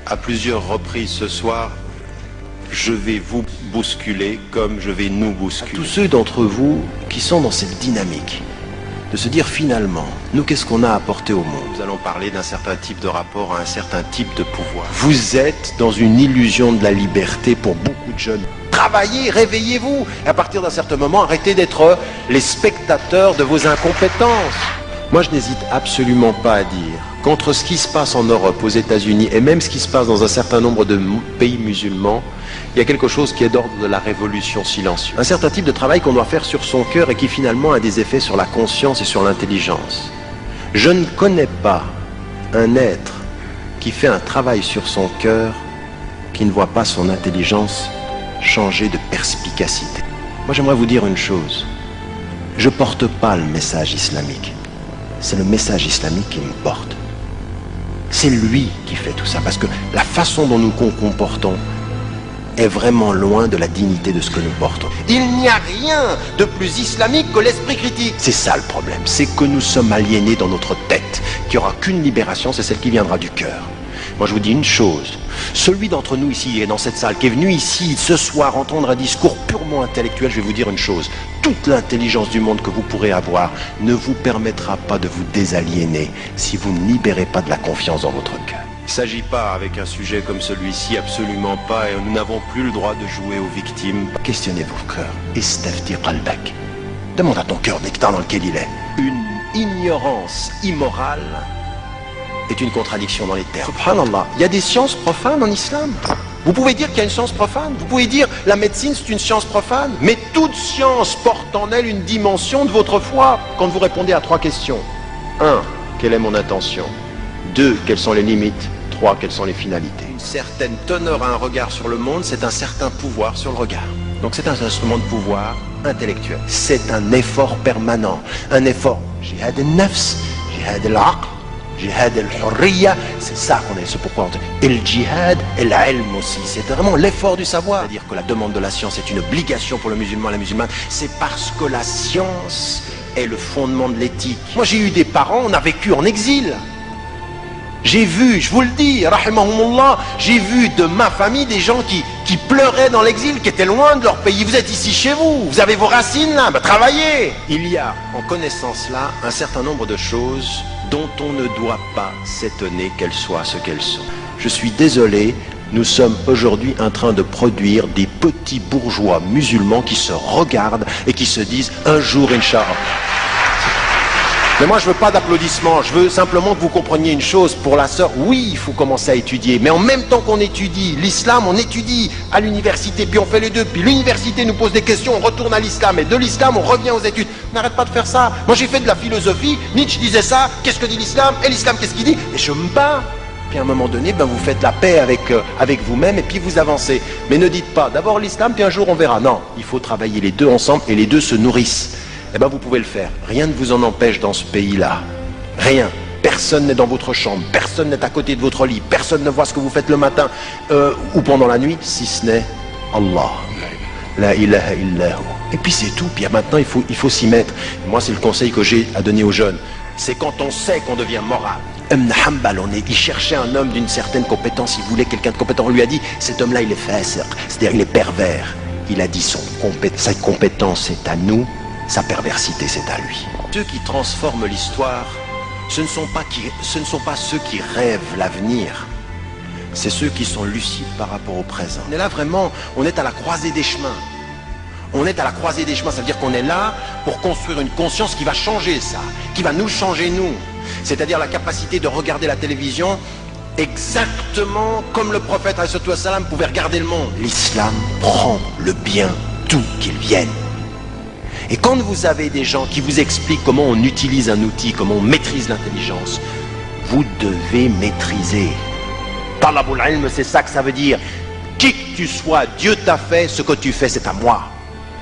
À plusieurs reprises ce soir, je vais vous bousculer comme je vais nous bousculer. Tous ceux d'entre vous qui sont dans cette dynamique, de se dire finalement, nous qu'est-ce qu'on a apporté au monde? Nous allons parler d'un certain type de rapport à un certain type de pouvoir. Vous êtes dans une illusion de la liberté pour beaucoup de jeunes. Travaillez, réveillez-vous. Et à partir d'un certain moment, arrêtez d'être les spectateurs de vos incompétences. Moi, je n'hésite absolument pas à dire qu'entre ce qui se passe en Europe, aux États-Unis et même ce qui se passe dans un certain nombre de pays musulmans, il y a quelque chose qui est d'ordre de la révolution silencieuse. Un certain type de travail qu'on doit faire sur son cœur et qui finalement a des effets sur la conscience et sur l'intelligence. Je ne connais pas un être qui fait un travail sur son cœur qui ne voit pas son intelligence changer de perspicacité. Moi, j'aimerais vous dire une chose. Je ne porte pas le message islamique. C'est le message islamique qui me porte. C'est lui qui fait tout ça, parce que la façon dont nous nous comportons est vraiment loin de la dignité de ce que nous portons. Il n'y a rien de plus islamique que l'esprit critique. C'est ça le problème, c'est que nous sommes aliénés dans notre tête, qu'il n'y aura qu'une libération, c'est celle qui viendra du cœur. Moi je vous dis une chose, celui d'entre nous ici et dans cette salle qui est venu ici ce soir entendre un discours purement intellectuel, je vais vous dire une chose, toute l'intelligence du monde que vous pourrez avoir ne vous permettra pas de vous désaliéner si vous ne libérez pas de la confiance dans votre cœur. Il ne s'agit pas, avec un sujet comme celui-ci, absolument pas, et nous n'avons plus le droit de jouer aux victimes. Questionnez vos cœurs. Istafti qalbak. Demande à ton cœur l'état dans lequel il est. Une ignorance immorale est une contradiction dans les termes. Subhanallah, il y a des sciences profanes en islam. Vous pouvez dire qu'il y a une science profane, vous pouvez dire la médecine c'est une science profane, mais toute science porte en elle une dimension de votre foi. Quand vous répondez à 3 questions. 1. Quelle est mon intention? 2. Quelles sont les limites? 3. Quelles sont les finalités? Une certaine teneur à un regard sur le monde, c'est un certain pouvoir sur le regard. Donc c'est un instrument de pouvoir intellectuel. C'est un effort permanent. Un effort. Jihad al-nafs, jihad al-aql, jihad al-hurriya, c'est ça qu'on est, c'est pourquoi on dit. Et le jihad et l'ilm aussi, c'est vraiment l'effort du savoir. C'est-à-dire que la demande de la science est une obligation pour le musulman et la musulmane. C'est parce que la science est le fondement de l'éthique. Moi j'ai eu des parents, on a vécu en exil. J'ai vu, je vous le dis, rahimahumullah, j'ai vu de ma famille des gens qui pleuraient dans l'exil, qui étaient loin de leur pays. Vous êtes ici chez vous, vous avez vos racines là, travaillez. Il y a en connaissance là un certain nombre de choses dont on ne doit pas s'étonner qu'elles soient ce qu'elles sont. Je suis désolé, nous sommes aujourd'hui en train de produire des petits bourgeois musulmans qui se regardent et qui se disent un jour, Inch'Allah. Mais moi je veux pas d'applaudissements, je veux simplement que vous compreniez une chose pour la sœur. Oui, il faut commencer à étudier, mais en même temps qu'on étudie l'islam, on étudie à l'université, puis on fait les deux, puis l'université nous pose des questions, on retourne à l'islam, et de l'islam on revient aux études. N'arrête pas de faire ça. Moi j'ai fait de la philosophie, Nietzsche disait ça, qu'est-ce que dit l'islam? Et l'islam qu'est-ce qu'il dit? Et je me bats. Puis à un moment donné, vous faites la paix avec vous-même et puis vous avancez. Mais ne dites pas, d'abord l'islam, puis un jour on verra. Non, il faut travailler les deux ensemble et les deux se nourrissent. Eh bien vous pouvez le faire, rien ne vous en empêche dans ce pays-là, rien, personne n'est dans votre chambre, personne n'est à côté de votre lit, personne ne voit ce que vous faites le matin ou pendant la nuit, si ce n'est Allah, la ilaha illahu. Et puis c'est tout, puis maintenant il faut s'y mettre. Moi c'est le conseil que j'ai à donner aux jeunes, c'est quand on sait qu'on devient moral. Ibn Hanbal, il cherchait un homme d'une certaine compétence, il voulait quelqu'un de compétent, on lui a dit, cet homme-là il est fasiq, c'est-à-dire il est pervers. Il a dit, sa compétence est à nous, sa perversité, c'est à lui. Ceux qui transforment l'histoire, ce ne sont pas ceux qui rêvent l'avenir, c'est ceux qui sont lucides par rapport au présent. On est là vraiment, on est à la croisée des chemins. On est à la croisée des chemins, ça veut dire qu'on est là pour construire une conscience qui va changer ça, qui va nous changer nous. C'est-à-dire la capacité de regarder la télévision exactement comme le prophète alayhi wa sallam pouvait regarder le monde. L'islam prend le bien d'où qu'il vienne. Et quand vous avez des gens qui vous expliquent comment on utilise un outil, comment on maîtrise l'intelligence, vous devez maîtriser. Talabul ilm, c'est ça que ça veut dire. Qui que tu sois, Dieu t'a fait, ce que tu fais c'est à moi.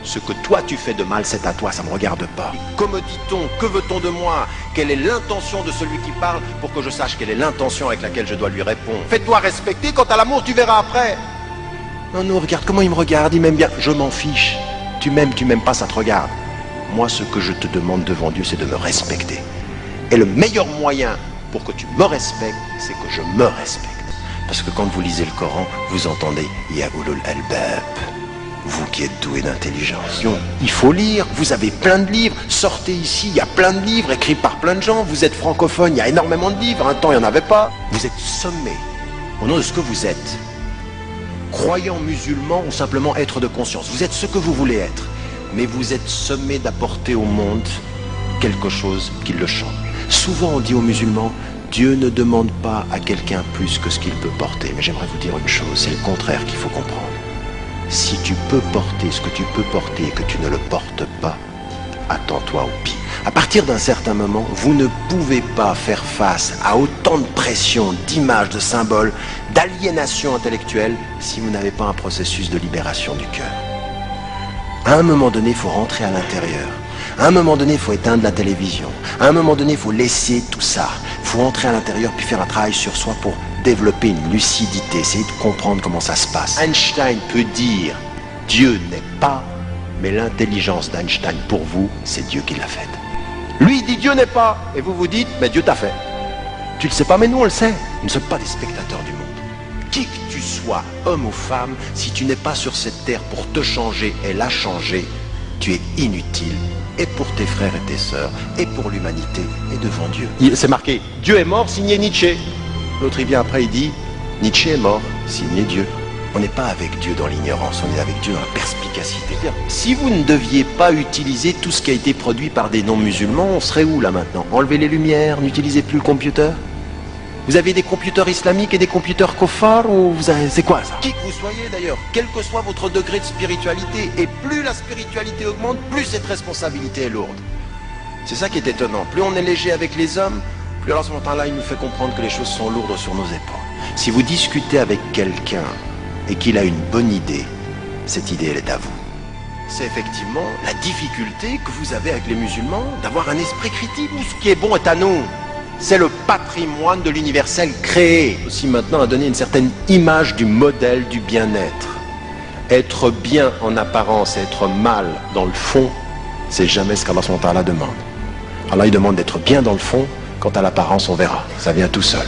Ce que toi tu fais de mal, c'est à toi, ça ne me regarde pas. Que me dit-on? Que veut-on de moi? Quelle est l'intention de celui qui parle pour que je sache quelle est l'intention avec laquelle je dois lui répondre? Fais-toi respecter, quant à l'amour, tu verras après. Non, non, regarde comment il me regarde, il m'aime bien. Je m'en fiche. Tu m'aimes pas, ça te regarde. Moi, ce que je te demande devant Dieu, c'est de me respecter. Et le meilleur moyen pour que tu me respectes, c'est que je me respecte. Parce que quand vous lisez le Coran, vous entendez Ya ulul albab, vous qui êtes doué d'intelligence. Il faut lire, vous avez plein de livres, sortez ici, il y a plein de livres écrits par plein de gens, vous êtes francophone, il y a énormément de livres, un temps il n'y en avait pas. Vous êtes sommé, au nom de ce que vous êtes, croyant musulman ou simplement être de conscience. Vous êtes ce que vous voulez être, mais vous êtes sommé d'apporter au monde quelque chose qui le change. Souvent on dit aux musulmans, Dieu ne demande pas à quelqu'un plus que ce qu'il peut porter. Mais j'aimerais vous dire une chose, c'est le contraire qu'il faut comprendre. Si tu peux porter ce que tu peux porter et que tu ne le portes pas, attends-toi au pire. À partir d'un certain moment, vous ne pouvez pas faire face à autant de pression, d'images, de symboles, d'aliénation intellectuelle si vous n'avez pas un processus de libération du cœur. À un moment donné, il faut rentrer à l'intérieur. À un moment donné, il faut éteindre la télévision. À un moment donné, il faut laisser tout ça. Il faut rentrer à l'intérieur puis faire un travail sur soi pour développer une lucidité, essayer de comprendre comment ça se passe. Einstein peut dire Dieu n'est pas, mais l'intelligence d'Einstein pour vous, c'est Dieu qui l'a faite. Lui il dit Dieu n'est pas, et vous vous dites mais Dieu t'a fait. Tu le sais pas, mais nous on le sait. Nous ne sommes pas des spectateurs du monde. Qui que tu sois, homme ou femme, si tu n'es pas sur cette terre pour te changer et la changer, tu es inutile. Et pour tes frères et tes sœurs, et pour l'humanité, et devant Dieu. C'est marqué, Dieu est mort, signé Nietzsche. L'autre il vient après, il dit, Nietzsche est mort, signé Dieu. On n'est pas avec Dieu dans l'ignorance, on est avec Dieu dans la perspicacité. Si vous ne deviez pas utiliser tout ce qui a été produit par des non-musulmans, on serait où là maintenant? Enlevez les lumières, n'utilisez plus le computer? Vous avez des computers islamiques et des computers kofars ou vous avez... C'est quoi ça? Qui que vous soyez d'ailleurs, quel que soit votre degré de spiritualité, et plus la spiritualité augmente, plus cette responsabilité est lourde. C'est ça qui est étonnant. Plus on est léger avec les hommes, plus alors à ce moment-là, il nous fait comprendre que les choses sont lourdes sur nos épaules. Si vous discutez avec quelqu'un et qu'il a une bonne idée, cette idée, elle est à vous. C'est effectivement la difficulté que vous avez avec les musulmans d'avoir un esprit critique où ce qui est bon est à nous. C'est le patrimoine de l'universel créé. Aussi maintenant à donner une certaine image du modèle du bien-être. Être bien en apparence et être mal dans le fond, c'est jamais ce qu'Allah demande. Allah il demande d'être bien dans le fond, quant à l'apparence on verra, ça vient tout seul.